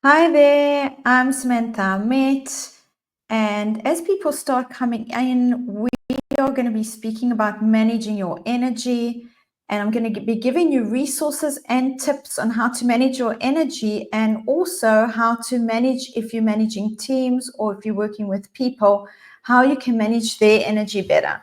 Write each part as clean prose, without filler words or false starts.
Hi there, I'm Samantha Amit, and as people start coming in, we are going to be speaking about managing your energy, and I'm going to be giving you resources and tips on how to manage your energy and also how to manage if you're managing teams or if you're working with people, how you can manage their energy better.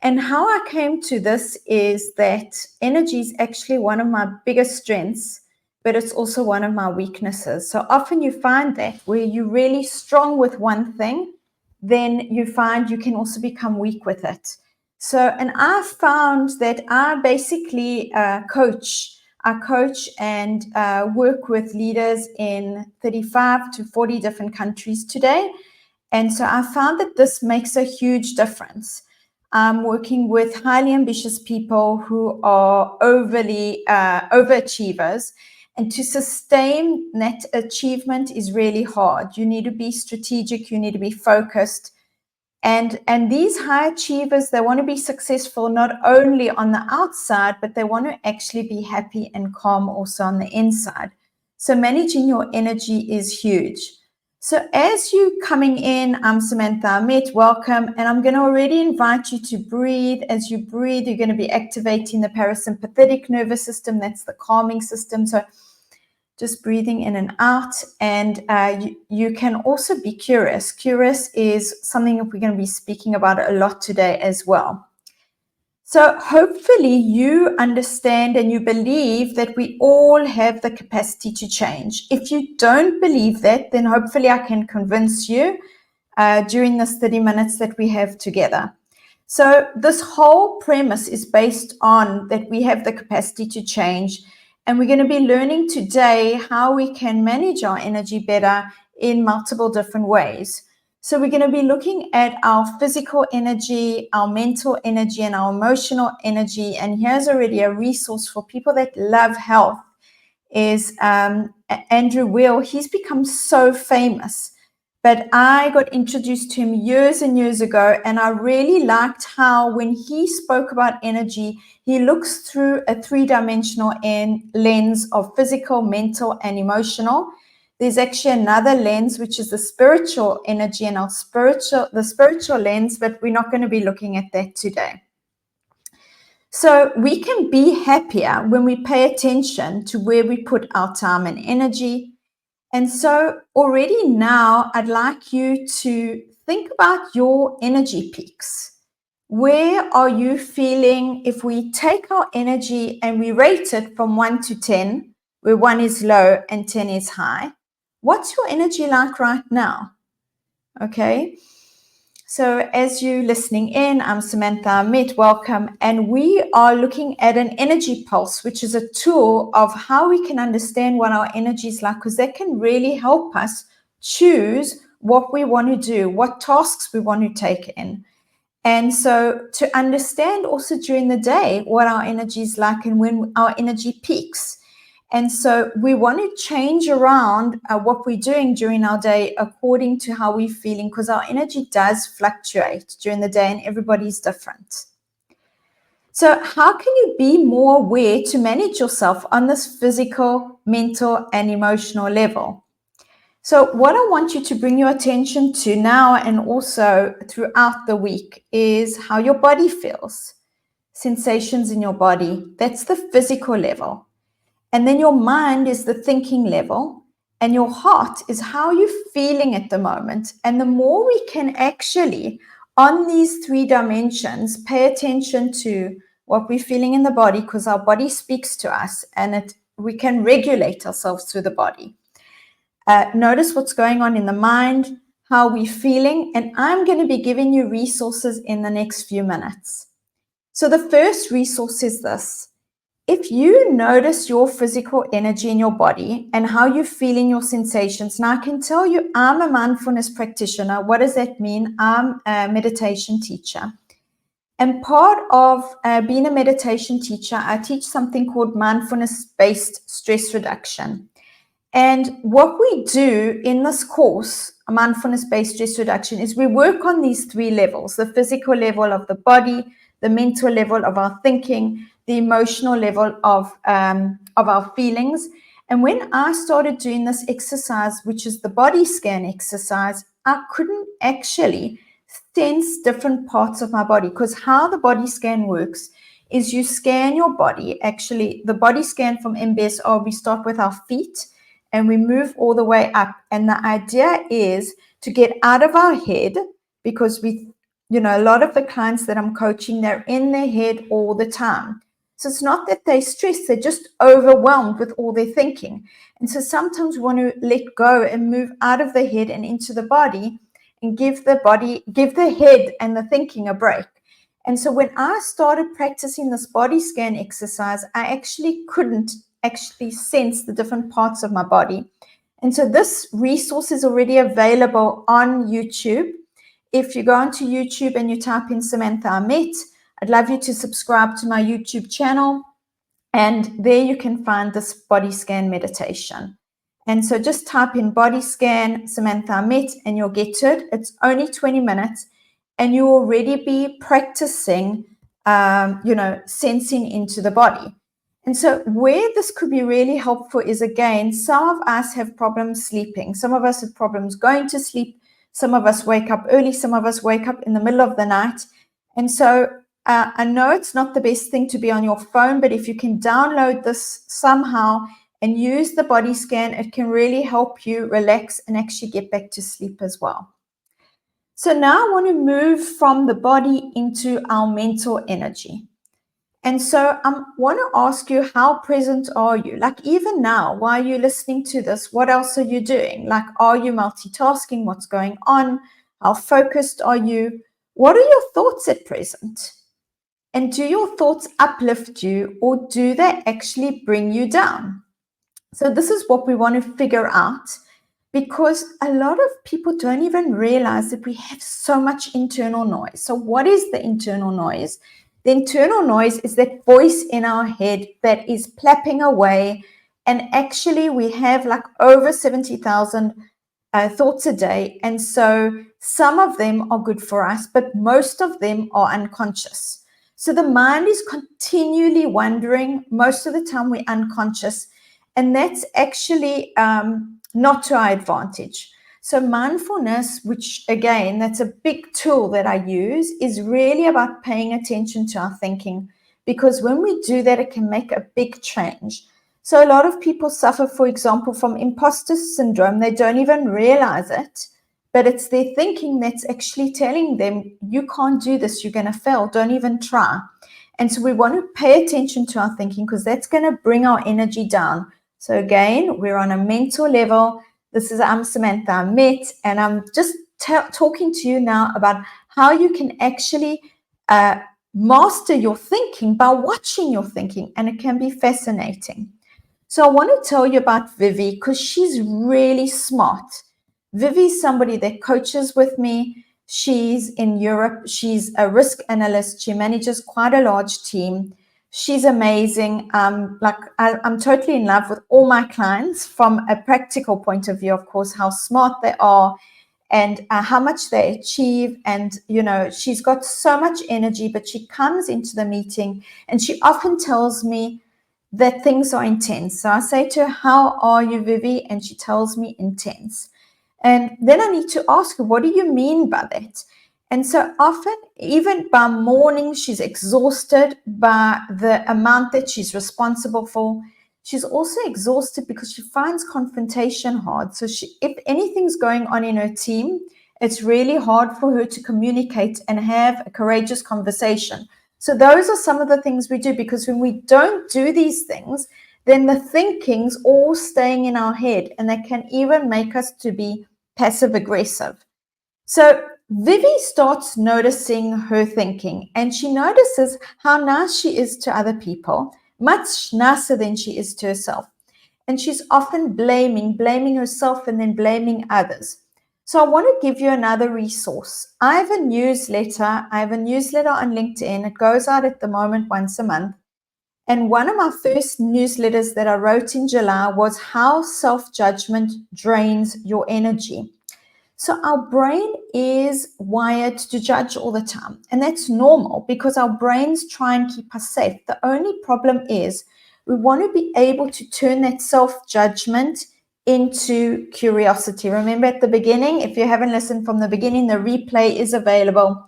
And how I came to this is that energy is actually one of my biggest strengths, but it's also one of my weaknesses. So often you find that where you're really strong with one thing, then you find you can also become weak with it. So, and I found that I basically coach and work with leaders in 35 to 40 different countries today. And so I found that this makes a huge difference. I'm working with highly ambitious people who are overly overachievers. And to sustain that achievement is really hard. You need to be strategic, you need to be focused. And these high achievers, they want to be successful not only on the outside, but they want to actually be happy and calm also on the inside. So managing your energy is huge. So as you coming in, I'm Samantha Amit, welcome. And I'm going to already invite you to breathe. As you breathe, you're going to be activating the parasympathetic nervous system. That's the calming system. So just breathing in and out. And you can also be curious. Curious is something that we're going to be speaking about a lot today as well. So hopefully you understand and you believe that we all have the capacity to change. If you don't believe that, then hopefully I can convince you during this 30 minutes that we have together. So this whole premise is based on that we have the capacity to change. And we're going to be learning today how we can manage our energy better in multiple different ways. So we're going to be looking at our physical energy, our mental energy, and our emotional energy. And here's already a resource for people that love health is Andrew Weil. He's become so famous, but I got introduced to him years and years ago, and I really liked how when he spoke about energy, he looks through a three-dimensional lens of physical, mental, and emotional. There's actually another lens, which is the spiritual energy and the spiritual lens, but we're not going to be looking at that today. So we can be happier when we pay attention to where we put our time and energy. And so already now, I'd like you to think about your energy peaks. Where are you feeling, if we take our energy and we rate it from 1 to 10, where 1 is low and 10 is high, what's your energy like right now? Okay. So as you're listening in, I'm Samantha Amit, welcome. And we are looking at an energy pulse, which is a tool of how we can understand what our energy is like, because that can really help us choose what we want to do, what tasks we want to take in. And so to understand also during the day what our energy is like and when our energy peaks. And so we want to change around what we're doing during our day according to how we're feeling, because our energy does fluctuate during the day and everybody's different. So how can you be more aware to manage yourself on this physical, mental, and emotional level? So what I want you to bring your attention to now and also throughout the week is how your body feels, sensations in your body. That's the physical level. And then your mind is the thinking level, and your heart is how you're feeling at the moment. And the more we can actually, on these 3 dimensions, pay attention to what we're feeling in the body, because our body speaks to us and we can regulate ourselves through the body. Notice what's going on in the mind, how we're feeling, and I'm going to be giving you resources in the next few minutes. So the first resource is this. If you notice your physical energy in your body and how you're feeling your sensations, now I can tell you I'm a mindfulness practitioner. What does that mean? I'm a meditation teacher. And part of being a meditation teacher, I teach something called mindfulness-based stress reduction. And what we do in this course, mindfulness-based stress reduction, is we work on these 3 levels: the physical level of the body, the mental level of our thinking, the emotional level of our feelings. And when I started doing this exercise, which is the body scan exercise, I couldn't actually sense different parts of my body, because how the body scan works is you scan your body. Actually, the body scan from MBSR, we start with our feet and we move all the way up. And the idea is to get out of our head, because a lot of the clients that I'm coaching, they're in their head all the time. So it's not that they're stressed, they're just overwhelmed with all their thinking. And so sometimes we want to let go and move out of the head and into the body, and give the head and the thinking a break. And so when I started practicing this body scan exercise, I actually couldn't actually sense the different parts of my body. And so this resource is already available on YouTube. If you go onto YouTube and you type in Samantha Amit, I'd love you to subscribe to my YouTube channel. And there you can find this body scan meditation. And so just type in body scan Samantha Amit and you'll get to it. It's only 20 minutes and you'll already be practicing, sensing into the body. And so where this could be really helpful is, again, some of us have problems sleeping. Some of us have problems going to sleep. Some of us wake up early. Some of us wake up in the middle of the night. And so I know it's not the best thing to be on your phone, but if you can download this somehow and use the body scan, it can really help you relax and actually get back to sleep as well. So now I want to move from the body into our mental energy. And so I want to ask you, how present are you? Like even now, while you're listening to this, what else are you doing? Like, are you multitasking? What's going on? How focused are you? What are your thoughts at present? And do your thoughts uplift you, or do they actually bring you down? So this is what we want to figure out, because a lot of people don't even realize that we have so much internal noise. So what is the internal noise? The internal noise is that voice in our head that is plapping away. And actually we have like over 70,000 thoughts a day. And so some of them are good for us, but most of them are unconscious. So the mind is continually wandering. Most of the time we're unconscious. And that's actually not to our advantage. So mindfulness, which again, that's a big tool that I use, is really about paying attention to our thinking, because when we do that, it can make a big change. So a lot of people suffer, for example, from imposter syndrome. They don't even realize it, but it's their thinking that's actually telling them, you can't do this, you're going to fail, don't even try. And so we want to pay attention to our thinking, because that's going to bring our energy down. So again, we're on a mental level. I'm Samantha Amit, and I'm just talking to you now about how you can actually master your thinking by watching your thinking, and it can be fascinating. So I want to tell you about Vivi, because she's really smart. Vivi is somebody that coaches with me. She's in Europe. She's a risk analyst. She manages quite a large team. She's amazing. I'm totally in love with all my clients from a practical point of view, of course, how smart they are and how much they achieve. And, she's got so much energy, but she comes into the meeting and she often tells me that things are intense. So I say to her, how are you, Vivi? And she tells me intense. And then I need to ask her, what do you mean by that? And so often, even by morning, she's exhausted by the amount that she's responsible for. She's also exhausted because she finds confrontation hard. So if anything's going on in her team, it's really hard for her to communicate and have a courageous conversation. So those are some of the things we do, because when we don't do these things, then the thinking's all staying in our head, and that can even make us to be passive aggressive. So Vivi starts noticing her thinking, and she notices how nice she is to other people, much nicer than she is to herself. And she's often blaming herself and then blaming others. So I want to give you another resource. I have a newsletter on LinkedIn. It goes out at the moment once a month. And one of my first newsletters that I wrote in July was how self-judgment drains your energy. So our brain is wired to judge all the time. And that's normal, because our brains try and keep us safe. The only problem is We want to be able to turn that self-judgment into curiosity. Remember at the beginning, if you haven't listened from the beginning, the replay is available.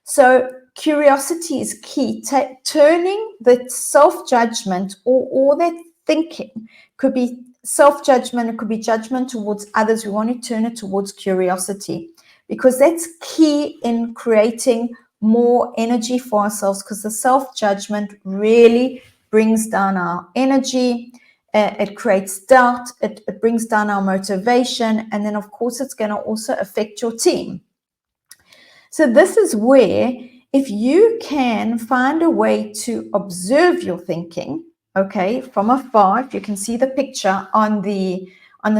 So curiosity is key. Turning the self-judgment or that thinking, could be self-judgment, it could be judgment towards others. We want to turn it towards curiosity, because that's key in creating more energy for ourselves, because the self-judgment really brings down our energy. It creates doubt, it brings down our motivation, and then of course it's going to also affect your team. So this is where, if you can find a way to observe your thinking, okay, from afar, if you can see the picture on the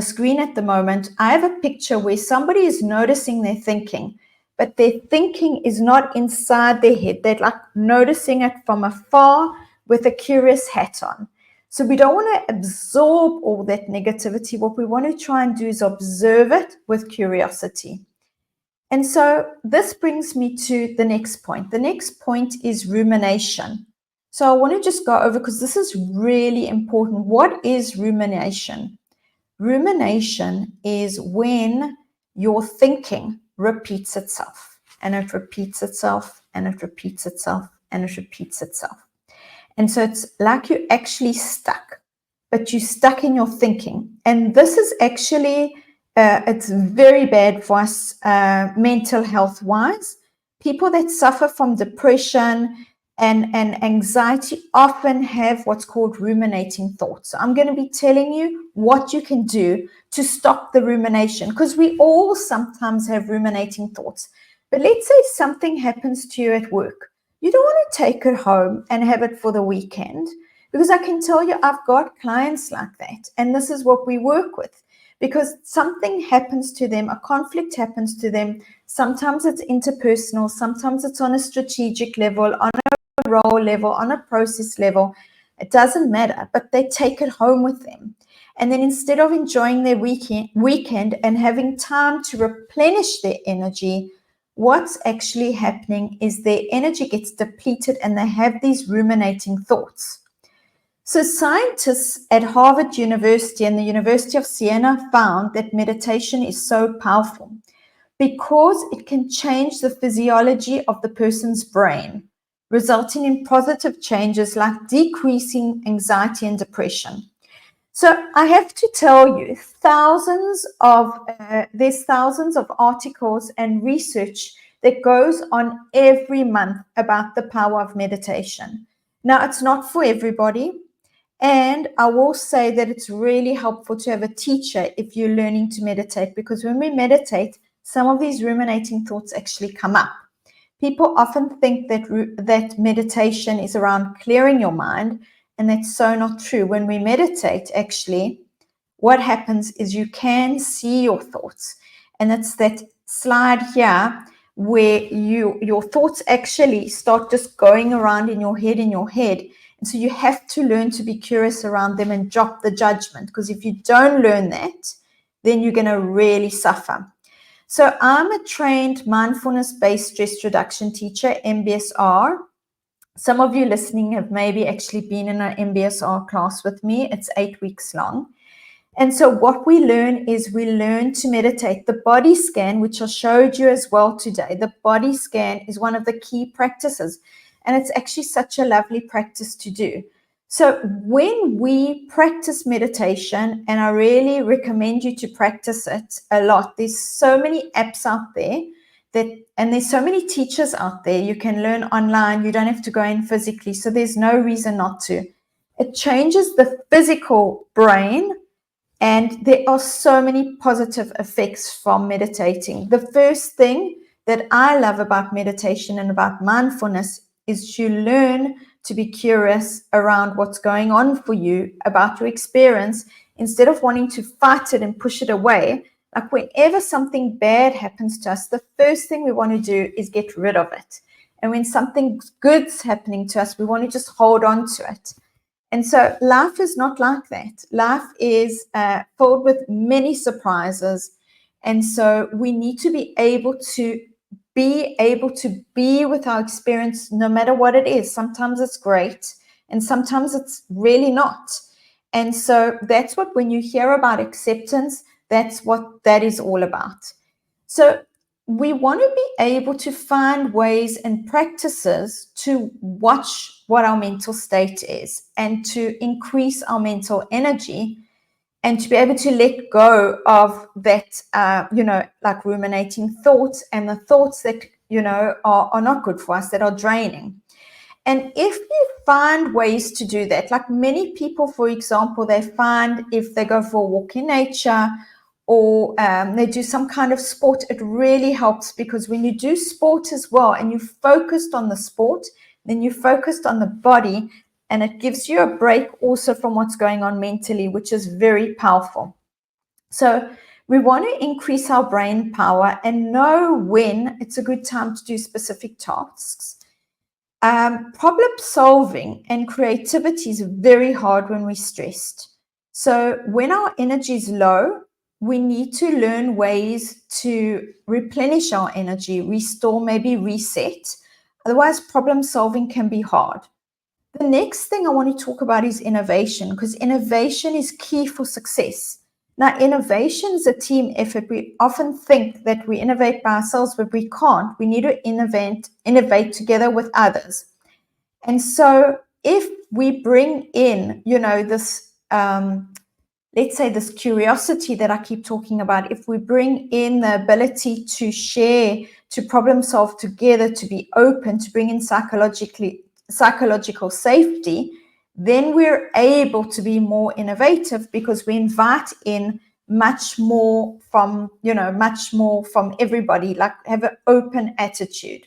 screen at the moment, I have a picture where somebody is noticing their thinking, but their thinking is not inside their head. They're like noticing it from afar with a curious hat on. So we don't want to absorb all that negativity. What we want to try and do is observe it with curiosity. And so this brings me to the next point. The next point is rumination. So I want to just go over, because this is really important. What is rumination? Rumination is when your thinking repeats itself, and it repeats itself, and it repeats itself, and it repeats itself. And so it's like you're actually stuck, but you're stuck in your thinking. And this is actually, it's very bad for us mental health wise. People that suffer from depression and anxiety often have what's called ruminating thoughts. So I'm going to be telling you what you can do to stop the rumination, because we all sometimes have ruminating thoughts. But let's say something happens to you at work. You don't want to take it home and have it for the weekend, because I can tell you I've got clients like that, and this is what we work with. Because something happens to them, a conflict happens to them. Sometimes it's interpersonal, sometimes it's on a strategic level, on a role level, on a process level. It doesn't matter, but they take it home with them. And then instead of enjoying their weekend and having time to replenish their energy, what's actually happening is their energy gets depleted and they have these ruminating thoughts. So scientists at Harvard University and the University of Siena found that meditation is so powerful because it can change the physiology of the person's brain, resulting in positive changes like decreasing anxiety and depression. So I have to tell you, there's thousands of articles and research that goes on every month about the power of meditation. Now, it's not for everybody. And I will say that it's really helpful to have a teacher if you're learning to meditate, because when we meditate, some of these ruminating thoughts actually come up. People often think that meditation is around clearing your mind, and that's so not true. When we meditate, actually, what happens is you can see your thoughts. And it's that slide here where your thoughts actually start just going around in your head. And so you have to learn to be curious around them and drop the judgment, because if you don't learn that, then you're going to really suffer. So I'm a trained mindfulness-based stress reduction teacher, MBSR. Some of you listening have maybe actually been in an MBSR class with me. It's 8 weeks long. And so what we learn is we learn to meditate. The body scan, which I showed you as well today, the body scan is one of the key practices. And it's actually such a lovely practice to do. So when we practice meditation, and I really recommend you to practice it a lot, there's so many apps out there and there's so many teachers out there. You can learn online. You don't have to go in physically. So there's no reason not to. It changes the physical brain, and there are so many positive effects from meditating. The first thing that I love about meditation and about mindfulness is you learn to be curious around what's going on for you, about your experience, instead of wanting to fight it and push it away. Like whenever something bad happens to us, the first thing we want to do is get rid of it. And when something good's happening to us, we want to just hold on to it. And so life is not like that. Life is filled with many surprises. And so we need to be able to be with our experience no matter what it is. Sometimes it's great, And sometimes it's really not. And so that's what, when you hear about acceptance, that's what that is all about. So we want to be able to find ways and practices to watch what our mental state is and to increase our mental energy, and to be able to let go of that, like ruminating thoughts and the thoughts that, are not good for us, that are draining. And if you find ways to do that, like many people, for example, they find if they go for a walk in nature, or they do some kind of sport, it really helps, because when you do sport as well and you focused on the sport, then you focused on the body, and it gives you a break also from what's going on mentally, which is very powerful. So we want to increase our brain power and know when it's a good time to do specific tasks. Problem solving and creativity is very hard when we're stressed. So when our energy is low, we need to learn ways to replenish our energy, restore, maybe reset. Otherwise, problem solving can be hard. The next thing I want to talk about is innovation, because innovation is key for success. Now, innovation is a team effort. We often think that we innovate by ourselves, but we can't. We need to innovate together with others. And so if we bring in, this, let's say this curiosity that I keep talking about, if we bring in the ability to share, to problem solve together, to be open, to bring in psychological safety, then we're able to be more innovative, because we invite in much more from everybody, like have an open attitude.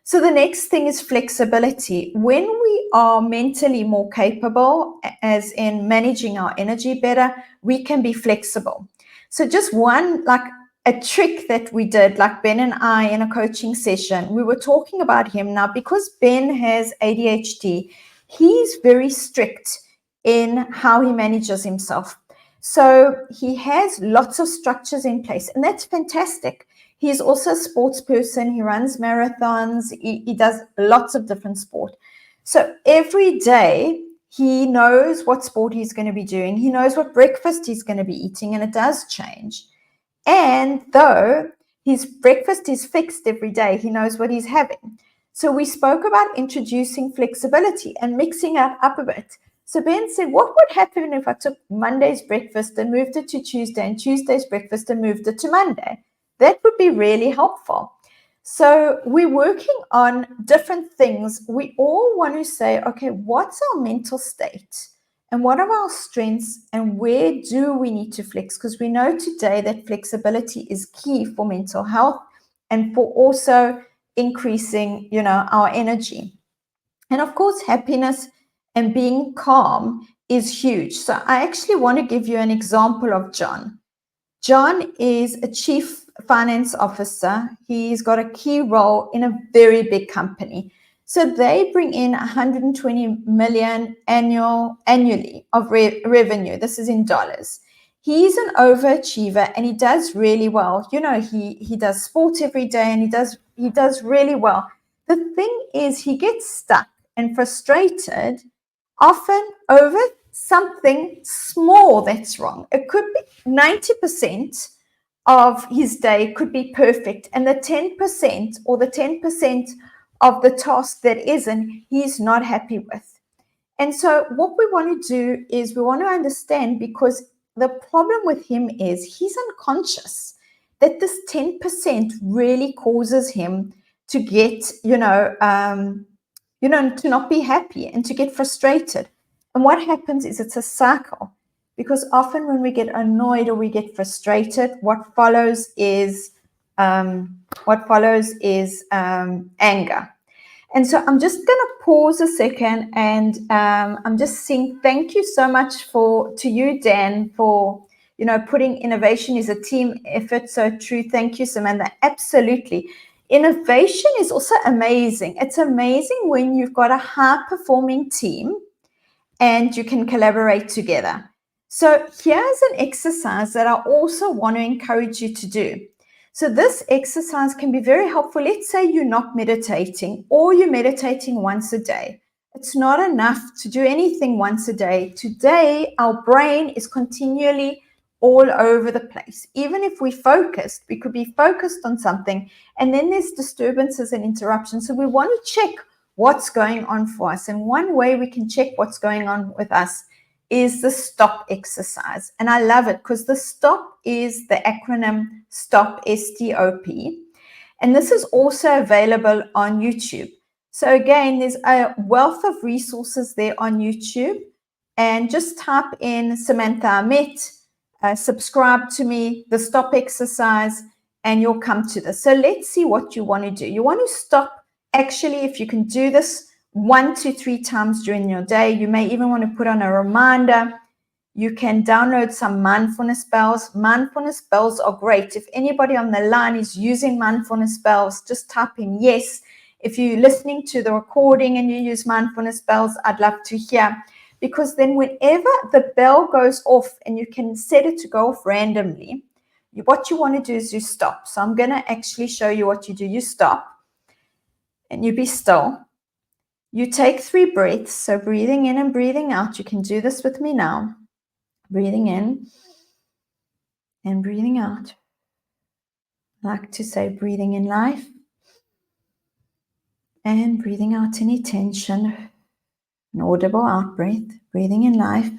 So the next thing is flexibility. When we are mentally more capable, as in managing our energy better, we can be flexible. So just one, like a trick that we did, like Ben and I in a coaching session, we were talking about him. Now, because Ben has ADHD, he's very strict in how he manages himself. So he has lots of structures in place, and that's fantastic. He's also a sports person. He runs marathons. He does lots of different sport. So every day he knows what sport he's going to be doing. He knows what breakfast he's going to be eating, and it does change. And though his breakfast is fixed every day, he knows what he's having. So we spoke about introducing flexibility and mixing it up a bit. So Ben said, what would happen if I took Monday's breakfast and moved it to Tuesday, and Tuesday's breakfast and moved it to Monday? That would be really helpful. So we're working on different things. We all want to say, okay, what's our mental state? And what are our strengths, and where do we need to flex? Because we know today that flexibility is key for mental health and for also increasing, our energy. And of course, happiness and being calm is huge. So I actually want to give you an example of John. John is a chief finance officer. He's got a key role in a very big company. So they bring in 120 million annually of revenue. This is in dollars. He's an overachiever, and he does really well. He does sport every day, and he does really well. The thing is, he gets stuck and frustrated often over something small that's wrong. It could be 90% of his day could be perfect, and the 10% or the 10% of the task that isn't, he's not happy with. And so what we want to do is we want to understand, because the problem with him is he's unconscious that this 10% really causes him to get, to not be happy and to get frustrated. And what happens is it's a cycle, because often when we get annoyed or we get frustrated, what follows is anger. And so I'm just going to pause a second, and I'm just saying thank you so much to you, Dan, for putting innovation is a team effort. So true. Thank you, Samantha. Absolutely. Innovation is also amazing. It's amazing when you've got a high-performing team and you can collaborate together. So here's an exercise that I also want to encourage you to do. So this exercise can be very helpful. Let's say you're not meditating, or you're meditating once a day. It's not enough to do anything once a day. Today, our brain is continually all over the place. Even if we focused, we could be focused on something, and then there's disturbances and interruptions. So we want to check what's going on for us. And one way we can check what's going on with us is the stop exercise. And I love it because the stop is the acronym STOP, S-T-O-P. And this is also available on YouTube. So again, there's a wealth of resources there on YouTube. And just type in Samantha Amit, subscribe to me, the stop exercise, and you'll come to this. So let's see what you want to do. You want to stop. Actually, if you can do this 1 to 3 times during your day, you may even want to put on a reminder. You can download some mindfulness bells. Mindfulness bells are great. If anybody on the line is using mindfulness bells, just type in yes. If you're listening to the recording and you use mindfulness bells, I'd love to hear. Because then whenever the bell goes off, and you can set it to go off randomly, what you want to do is you stop. So I'm going to actually show you what you do. You stop and you be still. You take 3 breaths. So breathing in and breathing out. You can do this with me now. Breathing in and breathing out. I like to say breathing in life and breathing out any tension. An audible out breath. Breathing in life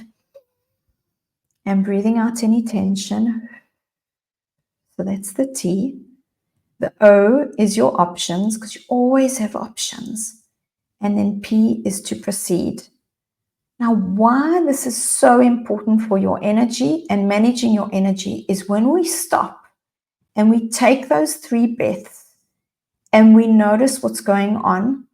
and breathing out any tension. So that's the T. The O is your options, because you always have options. And then P is to proceed. Now, why this is so important for your energy and managing your energy is when we stop and we take those 3 breaths and we notice what's going on,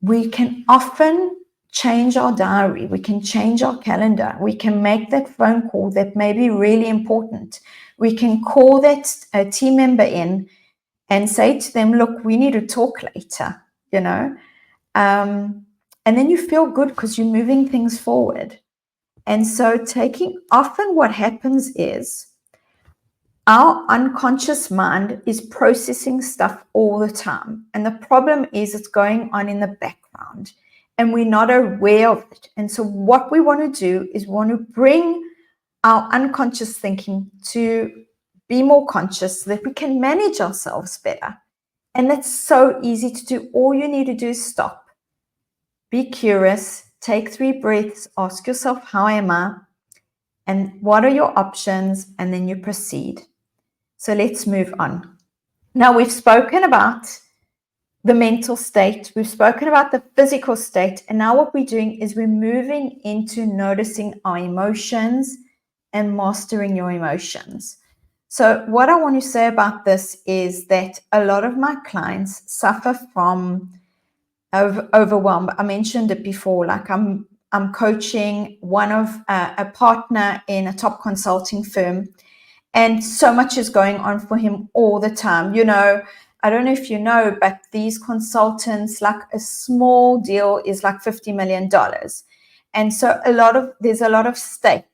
we can often change our diary. We can change our calendar. We can make that phone call that may be really important. We can call that team member in and say to them, look, we need to talk later, you know. And then you feel good because you're moving things forward. And so often what happens is our unconscious mind is processing stuff all the time. And the problem is it's going on in the background and we're not aware of it. And so what we want to do is we want to bring our unconscious thinking to be more conscious so that we can manage ourselves better. And that's so easy to do. All you need to do is stop. Be curious, take 3 breaths, ask yourself, how am I? And what are your options? And then you proceed. So let's move on. Now we've spoken about the mental state. We've spoken about the physical state. And now what we're doing is we're moving into noticing our emotions and mastering your emotions. So what I want to say about this is that a lot of my clients suffer from overwhelm. I mentioned it before, like I'm coaching one of a partner in a top consulting firm, and so much is going on for him all the time. You know, I don't know if you know, but these consultants, like a small deal is like $50 million. And so there's a lot of stake,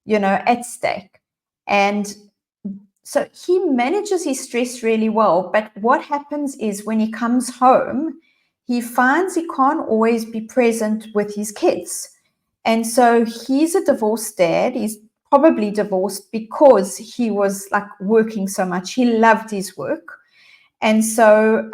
you know, at stake. And so he manages his stress really well. But what happens is when he comes home, he finds he can't always be present with his kids. And so he's a divorced dad. He's probably divorced because he was like working so much. He loved his work. And so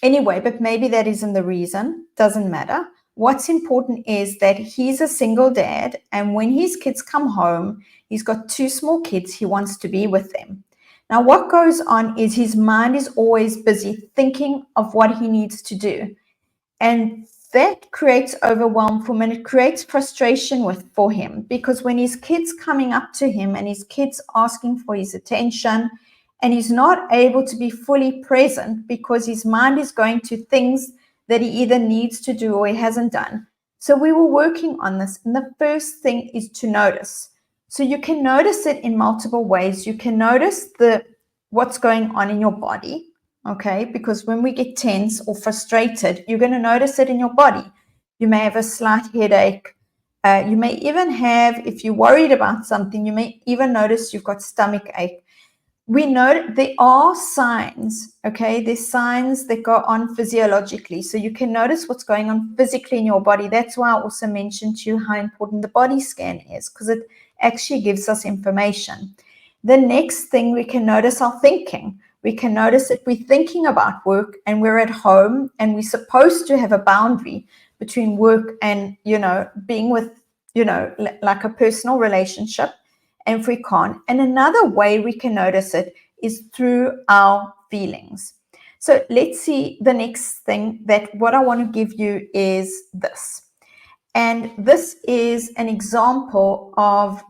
anyway, but maybe that isn't the reason. Doesn't matter. What's important is that he's a single dad. And when his kids come home, he's got 2 small kids. He wants to be with them. Now, what goes on is his mind is always busy thinking of what he needs to do. And that creates overwhelm for him, and it creates frustration for him, because when his kids coming up to him and his kids asking for his attention, and he's not able to be fully present because his mind is going to things that he either needs to do or he hasn't done. So we were working on this. And the first thing is to notice. So you can notice it in multiple ways. You can notice what's going on in your body, okay? Because when we get tense or frustrated, you're going to notice it in your body. You may have a slight headache. You may even have, if you're worried about something, you may even notice you've got stomach ache. we know there are signs, okay? There's signs that go on physiologically. So you can notice what's going on physically in your body. That's why I also mentioned to you how important the body scan is, because it actually gives us information. The next thing, we can notice our thinking. We can notice that we're thinking about work and we're at home and we're supposed to have a boundary between work and, being with, like a personal relationship. And if we can't, and another way we can notice it is through our feelings. So let's see the next thing, that what I want to give you is this. And this is an example of,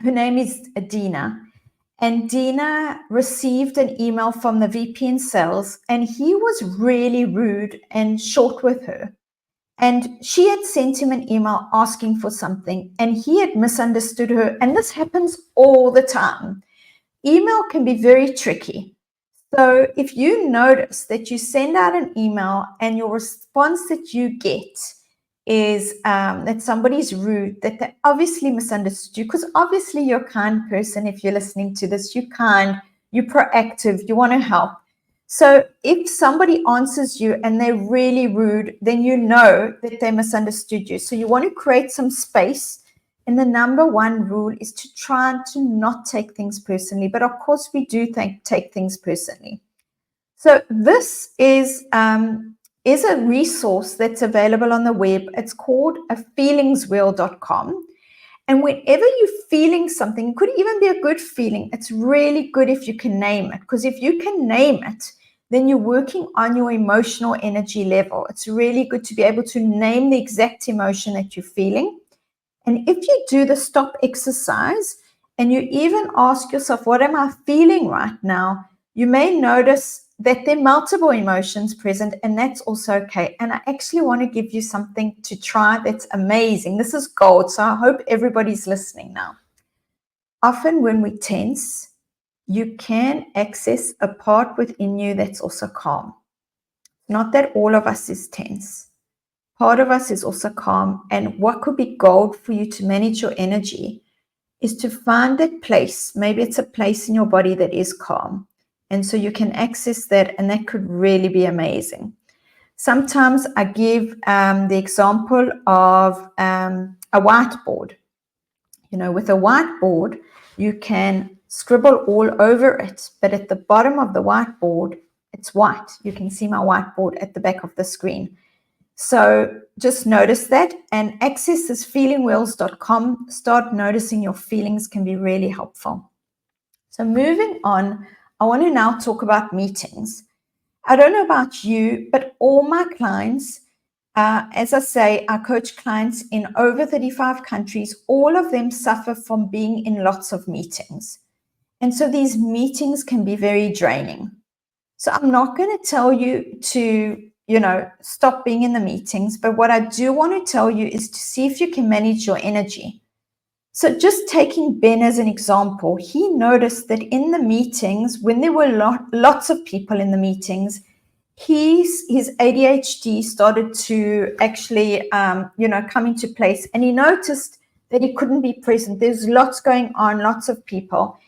her name is Dina. And Dina received an email from the VP in sales, and he was really rude and short with her. And she had sent him an email asking for something, and he had misunderstood her. And this happens all the time. Email can be very tricky. So if you notice that you send out an email and your response that you get is that somebody's rude, that they obviously misunderstood you, because obviously you're a kind person. If you're listening to this, you're kind, you're proactive, you want to help. So if somebody answers you and they're really rude, then you know that they misunderstood you. So you want to create some space. And the number one rule is to try to not take things personally. But of course, we do take things personally. So this is a resource that's available on the web. It's called a feelingswheel.com. And whenever you're feeling something, it could even be a good feeling, it's really good if you can name it. Because if you can name it, then you're working on your emotional energy level. It's really good to be able to name the exact emotion that you're feeling. And if you do the stop exercise and you even ask yourself, what am I feeling right now? You may notice that there are multiple emotions present, and that's also okay. And I actually want to give you something to try that's amazing. This is gold, so I hope everybody's listening now. Often when we tense, you can access a part within you that's also calm. Not that all of us is tense. Part of us is also calm. And what could be gold for you to manage your energy is to find that place. Maybe it's a place in your body that is calm. And so you can access that, and that could really be amazing. Sometimes I give the example of a whiteboard. With a whiteboard, you can scribble all over it, but at the bottom of the whiteboard, it's white. You can see my whiteboard at the back of the screen. So just notice that and access this feelingwheels.com. Start noticing your feelings can be really helpful. So moving on, I want to now talk about meetings. I don't know about you, but all my clients, as I say, I coach clients in over 35 countries. All of them suffer from being in lots of meetings. And so these meetings can be very draining. So I'm not going to tell you to, stop being in the meetings. But what I do want to tell you is to see if you can manage your energy. So just taking Ben as an example, he noticed that in the meetings, when there were lots of people in the meetings, his ADHD started to actually, come into place. And he noticed that he couldn't be present. There's lots going on, lots of people.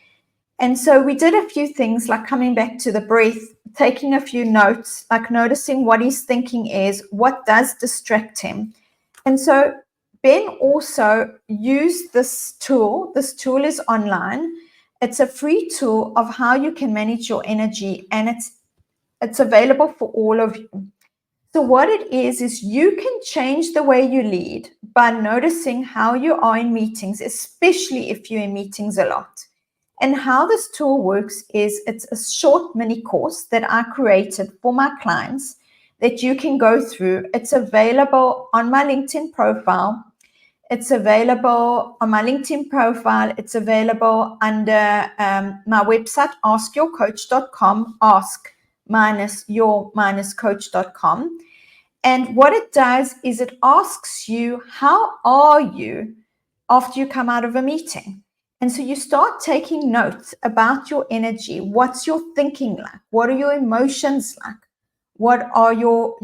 And so we did a few things like coming back to the breath, taking a few notes, like noticing what his thinking is, what does distract him. And so Ben also used this tool. This tool is online. It's a free tool of how you can manage your energy, and it's available for all of you. So what it is you can change the way you lead by noticing how you are in meetings, especially if you're in meetings a lot. And how this tool works is it's a short mini course that I created for my clients that you can go through. It's available on my LinkedIn profile. It's available on my LinkedIn profile. It's available under my website, askyourcoach.com, ask-your-coach.com. And what it does is it asks you, how are you after you come out of a meeting? And so you start taking notes about your energy. What's your thinking like? What are your emotions like? What are your,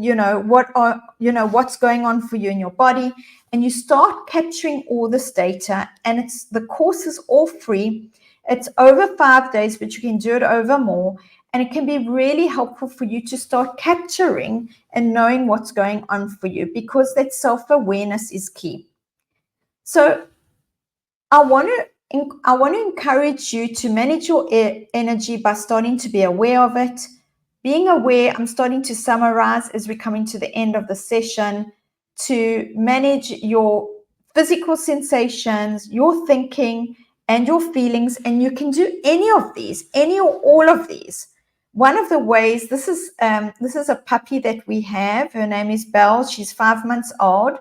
what's going on for you in your body? And you start capturing all this data, and the course is all free. It's over 5 days, but you can do it over more. And it can be really helpful for you to start capturing and knowing what's going on for you, because that self-awareness is key. So I want to encourage you to manage your energy by starting to be aware of it. Being aware, I'm starting to summarize as we're coming to the end of the session, to manage your physical sensations, your thinking, and your feelings. And you can do any of these, any or all of these. One of the ways, this is a puppy that we have. Her name is Belle. She's 5 months old.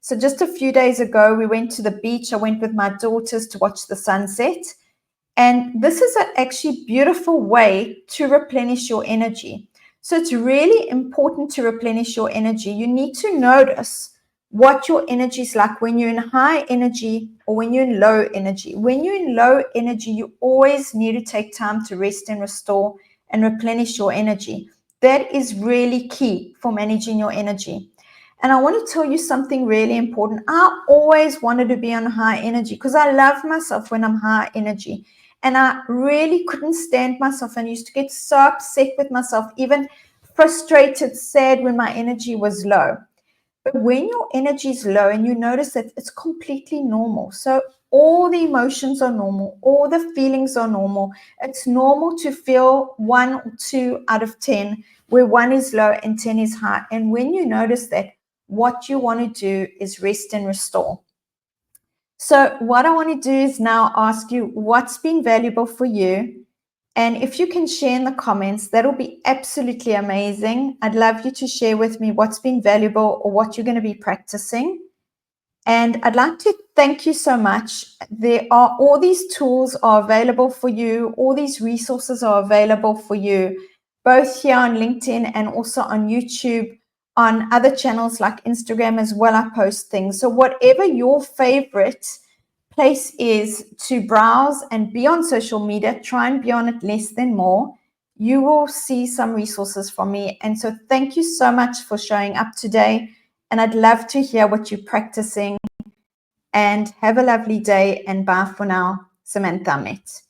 So just a few days ago, we went to the beach. I went with my daughters to watch the sunset. And this is an actually beautiful way to replenish your energy. So it's really important to replenish your energy. You need to notice what your energy is like when you're in high energy or when you're in low energy. When you're in low energy, you always need to take time to rest and restore and replenish your energy. That is really key for managing your energy. And I want to tell you something really important. I always wanted to be on high energy because I love myself when I'm high energy. And I really couldn't stand myself and used to get so upset with myself, even frustrated, sad when my energy was low. But when your energy is low and you notice that it's completely normal. So all the emotions are normal. All the feelings are normal. It's normal to feel 1 or 2 out of 10, where 1 is low and 10 is high. And when you notice that, what you want to do is rest and restore. So what I want to do is now ask you what's been valuable for you. And if you can share in the comments, that'll be absolutely amazing. I'd love you to share with me what's been valuable or what you're going to be practicing. And I'd like to thank you so much. All these tools are available for you. All these resources are available for you, both here on LinkedIn and also on YouTube. On other channels like Instagram as well, I post things. So whatever your favorite place is to browse and be on social media, try and be on it less than more. You will see some resources from me. And so thank you so much for showing up today. And I'd love to hear what you're practicing. And have a lovely day. And bye for now. Samantha, Amit.